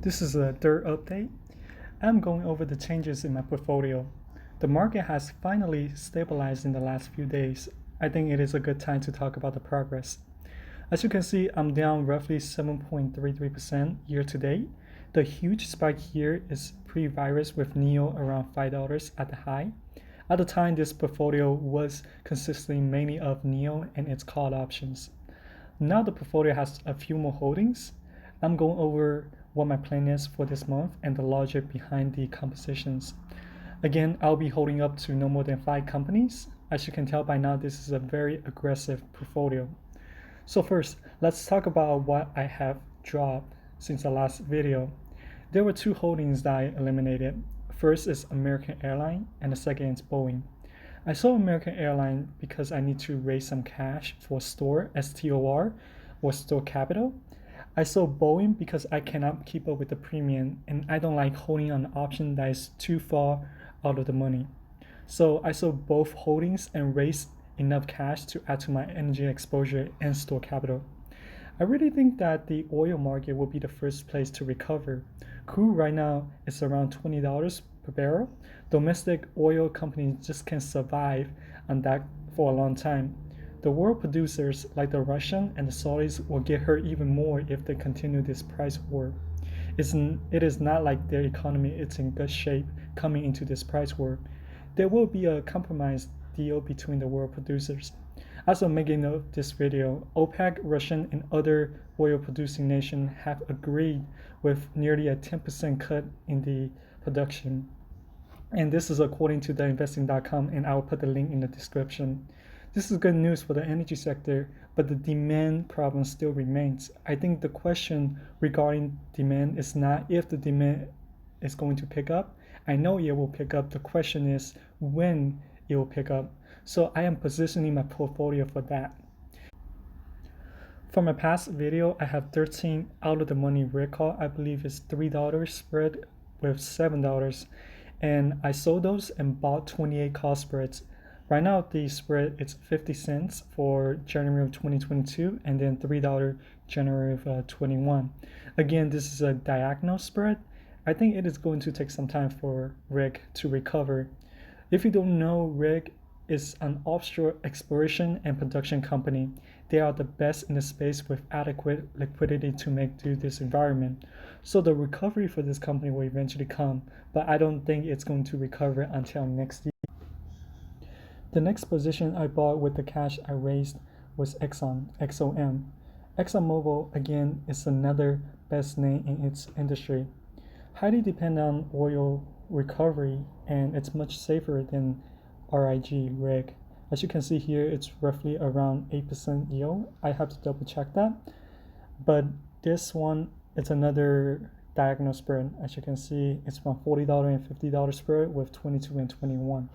This is a third update. I'm going over the changes in my portfolio. The market has finally stabilized in the last few days. I think it is a good time to talk about the progress. As you can see, I'm down roughly 7.33% year to date. The huge spike here is pre-virus with NEO around $5 at the high. At the time, this portfolio was consisting mainly of NEO and its call options. Now the portfolio has a few more holdings. I'm going over what my plan is for this month and the logic behind the compositions. Again, I'll be holding up to no more than 5 companies. As you can tell by now, this is a very aggressive portfolio. So first, let's talk about what I have dropped since the last video. There were 2 holdings that I eliminated. First is American Airlines and the second is Boeing. I sold American Airlines because I need to raise some cash for STOR, STOR, or store capital. I sold Boeing because I cannot keep up with the premium and I don't like holding an option that is too far out of the money. So I sold both holdings and raised enough cash to add to my energy exposure and store capital. I really think that the oil market will be the first place to recover. Crude right now is around $20 per barrel. Domestic oil companies just can't survive on that for a long time. The world producers like the Russian and the Saudis will get hurt even more if they continue this price war. It is not like their economy is in good shape coming into this price war. There will be a compromise deal between the world producers. As of making of this video, OPEC, Russian, and other oil-producing nations have agreed with nearly a 10% cut in the production. And this is according to theinvesting.com, and I'll put the link in the description. This is good news for the energy sector, but the demand problem still remains. I think the question regarding demand is not if the demand is going to pick up. I know it will pick up. The question is when it will pick up. So I am positioning my portfolio for that. For my past video, I have 13 out of the money red call. I believe it's $3 spread with $7. And I sold those and bought 28 call spreads. Right now, the spread is 50 cents for January of 2022 and then $3 January of 21. Again, this is a diagonal spread. I think it is going to take some time for RIG to recover. If you don't know, RIG is an offshore exploration and production company. They are the best in the space with adequate liquidity to make do this environment. So the recovery for this company will eventually come, but I don't think it's going to recover until next year. The next position I bought with the cash I raised was XOM. ExxonMobil, again, is another best name in its industry. Highly dependent on oil recovery, and it's much safer than RIG. As you can see here, it's roughly around 8% yield. I have to double check that. But this one, it's another diagonal spread. As you can see, it's from $40 and $50 spread with 22 and 21.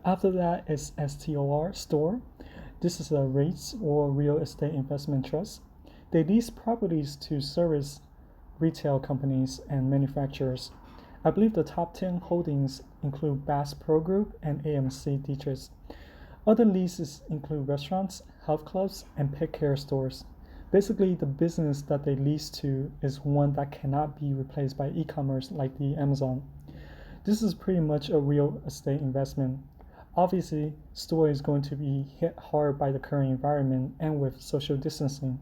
After that is STOR. This is a REITs or real estate investment trust. They lease properties to service retail companies and manufacturers. I believe the top 10 holdings include Bass Pro Group and AMC Dietrich. Other leases include restaurants, health clubs, and pet care stores. Basically, the business that they lease to is one that cannot be replaced by e-commerce like the Amazon. This is pretty much a real estate investment. Obviously, store is going to be hit hard by the current environment and with social distancing.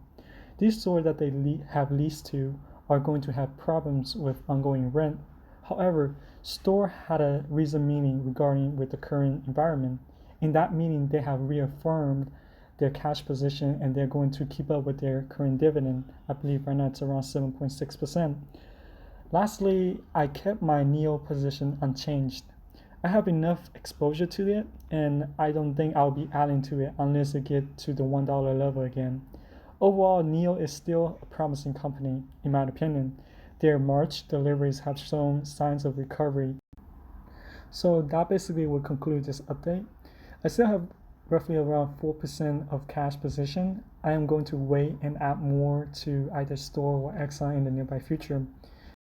These stores that they have leased to are going to have problems with ongoing rent. However, store had a recent meeting regarding with the current environment. In that meeting, they have reaffirmed their cash position and they're going to keep up with their current dividend. I believe right now it's around 7.6%. Lastly, I kept my NEO position unchanged. I have enough exposure to it, and I don't think I'll be adding to it unless it gets to the $1 level again. Overall, NEO is still a promising company, in my opinion. Their March deliveries have shown signs of recovery. So that basically will conclude this update. I still have roughly around 4% of cash position. I am going to wait and add more to either STOR or Exxon in the nearby future.